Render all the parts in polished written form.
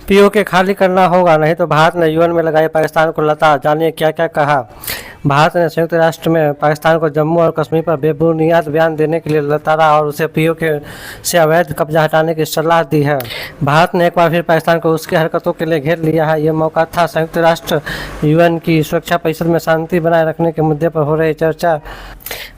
PoK खाली करना होगा, नहीं तो भारत ने यूएन में लगाई पाकिस्तान को लताड़। जानिए क्या क्या कहा। भारत ने संयुक्त राष्ट्र में पाकिस्तान को जम्मू और कश्मीर पर बेबुनियाद बयान देने के लिए लताड़ा और उसे पीओके से अवैध कब्जा हटाने की सलाह दी है। भारत ने एक बार फिर पाकिस्तान को उसकी हरकतों के लिए घेर लिया है। ये मौका था संयुक्त राष्ट्र यूएन की सुरक्षा परिषद में शांति बनाए रखने के मुद्दे पर हो रही चर्चा।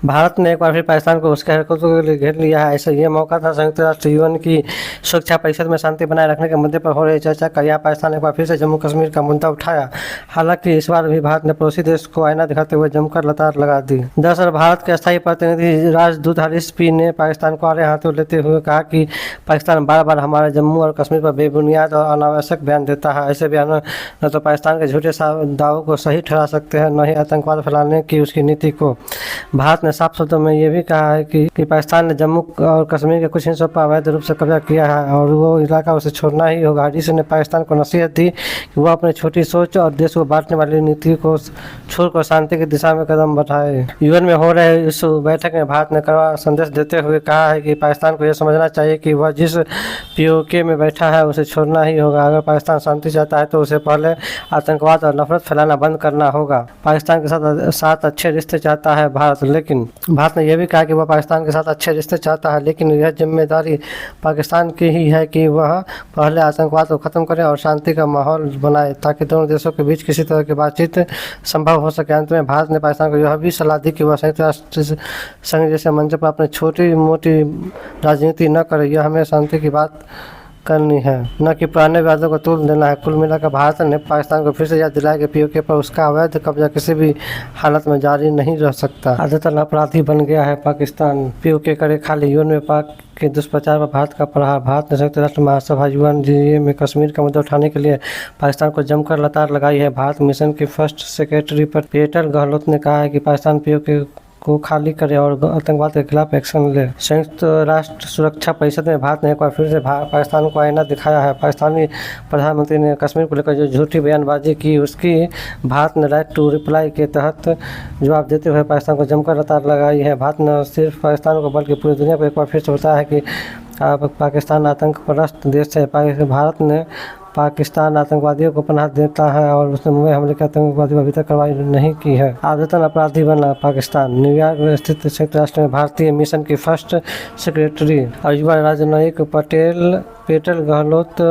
भारत ने एक बार फिर पाकिस्तान को उसकी हरकतों के लिए घेर लिया है। ऐसा ये मौका था संयुक्त राष्ट्र यूएन की सुरक्षा परिषद में शांति बनाए रखने के मुद्दे पर हो रही चर्चा का। यहाँ पाकिस्तान एक बार फिर से जम्मू कश्मीर का मुद्दा उठाया। हालांकि इस बार भी भारत ने पड़ोसी देश को आईना दिखाते हुए जमकर लताड़ लगा दी। दरअसल भारत के अस्थायी प्रतिनिधि राजदूत हारिस पी ने पाकिस्तान को आड़े हाथों लेते हुए कहा कि पाकिस्तान बार बार हमारे जम्मू और कश्मीर पर बेबुनियाद और अनावश्यक बयान देता है। ऐसे बयान न तो पाकिस्तान के झूठे दावों को सही ठहरा सकते हैं, न ही आतंकवाद फैलाने की उसकी नीति को। भारत ने साफ शब्दों में ये भी कहा है कि पाकिस्तान ने जम्मू और कश्मीर के कुछ हिस्सों पर अवैध रूप से कब्जा किया है और वो इलाका उसे छोड़ना ही होगा। हारिस ने पाकिस्तान को नसीहत दी कि वह अपनी छोटी सोच और देश को बांटने वाली नीति को छोड़कर शांति की दिशा में कदम बढ़ाए। यूएन में हो रहे इस बैठक में भारत ने कड़ा संदेश देते हुए कहा है कि पाकिस्तान को यह समझना चाहिए कि वह जिस पीओके में बैठा है उसे छोड़ना ही होगा। अगर पाकिस्तान शांति चाहता है तो उसे पहले आतंकवाद और नफरत फैलाना बंद करना होगा। पाकिस्तान के साथ अच्छे रिश्ते चाहता है भारत, लेकिन भारत ने यह भी कहा कि वह पाकिस्तान के साथ अच्छे रिश्ते चाहता है, लेकिन यह जिम्मेदारी पाकिस्तान की ही है कि वह पहले आतंकवाद को खत्म करे और शांति का माहौल बनाए ताकि दोनों देशों के बीच किसी तरह की बातचीत संभव हो सके। अंत में भारत ने पाकिस्तान को यह भी सलाह दी कि वह संयुक्त राष्ट्र संघ जैसे मंच पर अपनी छोटी मोटी राजनीति न करे। यह हमें शांति की बात करनी है, न कि पुराने विवादों को तोड़ देना है। कुल मिलाकर भारत ने पाकिस्तान को फिर से याद दिलाया कि पीओके पर उसका अवैध कब्जा किसी भी हालत में जारी नहीं रह सकता। आदतन अपराधी बन गया है पाकिस्तान, पीओके करे खाली। यूएन में पाक के दुष्प्रचार पर भारत का प्रहार। भारत ने संयुक्त राष्ट्र महासभा यूएन में कश्मीर का मुद्दा उठाने के लिए पाकिस्तान को जमकर लताड़ लगाई है। भारत मिशन के फर्स्ट सेक्रेटरी पीटर गहलोत ने कहा है कि पाकिस्तान पीओके को खाली करे और आतंकवाद के खिलाफ एक्शन ले। संयुक्त राष्ट्र सुरक्षा परिषद में भारत ने एक बार फिर से पाकिस्तान को आईना दिखाया है। पाकिस्तानी प्रधानमंत्री ने कश्मीर को लेकर जो झूठी बयानबाजी की उसकी भारत ने राइट टू रिप्लाई के तहत जवाब देते हुए पाकिस्तान को जमकर लताड़ लगाई है। भारत ने सिर्फ पाकिस्तान को बल्कि पूरी दुनिया को एक बार फिर से बताया है कि पाकिस्तान आतंकप्रस्त देश है। भारत ने पाकिस्तान आतंकवादियों को पनाह देता है और उसने मुंबई हमले के आतंकवादियों अभी तक कार्रवाई नहीं की है। आदतन अपराधी बना पाकिस्तान। न्यूयॉर्क में स्थित संयुक्त राष्ट्र में भारतीय मिशन की फर्स्ट सेक्रेटरी और युवा राजनयिक पीटर गहलोत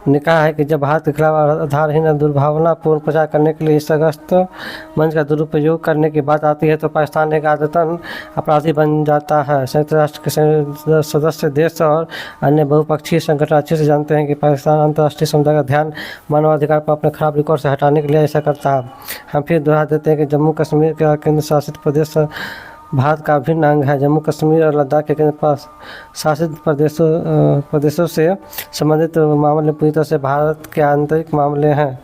ने कहा है कि जब भारत के खिलाफ आधारहीन और दुर्भावनापूर्ण प्रचार करने के लिए इस अगस्त मंच का दुरुपयोग करने की बात आती है तो पाकिस्तान एक आदतन अपराधी बन जाता है। संयुक्त राष्ट्र के सदस्य देश और अन्य बहुपक्षीय संगठन अच्छे से जानते हैं कि पाकिस्तान अंतर्राष्ट्रीय समुदाय का ध्यान मानवाधिकार पर अपने खराब रिकॉर्ड से हटाने के लिए ऐसा करता है। हम फिर दोहरा देते हैं कि जम्मू कश्मीर का केंद्र शासित प्रदेश भारत का अभिन्न अंग है। जम्मू कश्मीर और लद्दाख के केंद्र शासित प्रदेशों से संबंधित मामले पूरी तरह से भारत के आंतरिक मामले हैं।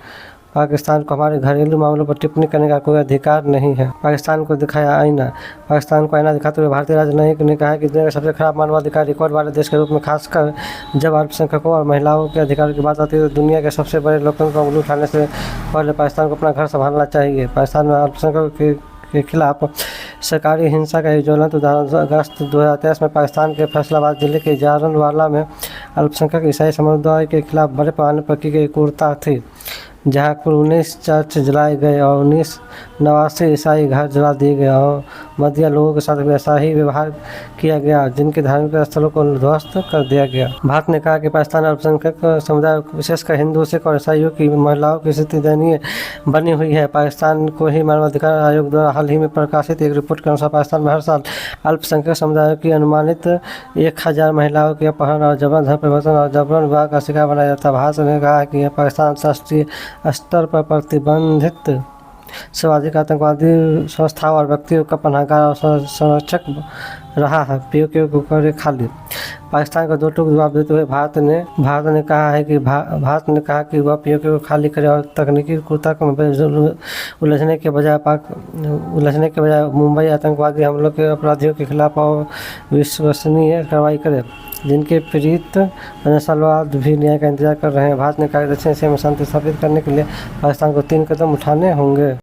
पाकिस्तान को हमारे घरेलू मामलों पर टिप्पणी करने का कोई अधिकार नहीं है। पाकिस्तान को दिखाया आईना। पाकिस्तान को आईना दिखाते हुए भारतीय राजनयिक ने कहा कि दुनिया का सबसे खराब मानवाधिकार रिकॉर्ड वाले देश के रूप में खासकर जब अल्पसंख्यकों और महिलाओं के अधिकारों की बात आती है तो दुनिया के सबसे बड़े लोकतंत्र को उंगली उठाने से पहले पाकिस्तान को अपना घर संभालना चाहिए। पाकिस्तान में अल्पसंख्यकों के खिलाफ सरकारी हिंसा का एक ज्वलंत उदाहरण अगस्त 2023 में पाकिस्तान के फैसलाबाद जिले के जारनवाला में अल्पसंख्यक ईसाई समुदाय के खिलाफ बड़े पैमाने पर की गई क्रूरता थी, जहाँ कुल 19 चर्च जलाए गए और 19 ईसाई घर जला दिए गए और मदिया लोगों के साथ वैसा ही व्यवहार किया गया जिनके धार्मिक स्थलों को ध्वस्त कर दिया गया। भारत ने कहा कि पाकिस्तान अल्पसंख्यक समुदाय विशेषकर हिंदू सिख और ईसाइयों की महिलाओं की स्थिति दयनीय बनी हुई है। पाकिस्तान को ही मानवाधिकार आयोग द्वारा हाल ही में प्रकाशित एक रिपोर्ट के अनुसार पाकिस्तान में हर साल अल्पसंख्यक समुदायों की अनुमानित 1000 महिलाओं के अपहरण और जबरन धन परिवर्तन और जबरन विवाह का शिकार बनाया जाता है। भारत ने कहा कि यह पाकिस्तान अंतर्राष्ट्रीय स्तर पर प्रतिबंधित सर्वाधिक आतंकवादी संस्थाओं और व्यक्तियों का पनाहगार और संरक्षक रहा है। पीओके को करे खाली। पाकिस्तान का दो टूक जवाब देते हुए भारत ने कहा कि वह पीओके को खाली करे और तकनीकी कुर्ता में उलझने के बजाय मुंबई आतंकवादी हमलों के अपराधियों के खिलाफ और विश्वसनीय कार्रवाई करे जिनके पीड़ित 15 साल बाद भी न्याय का इंतजार कर रहे हैं। भारत ने कहा कि दक्षिण एशिया में शांति स्थापित करने के लिए पाकिस्तान को 3 कदम उठाने होंगे।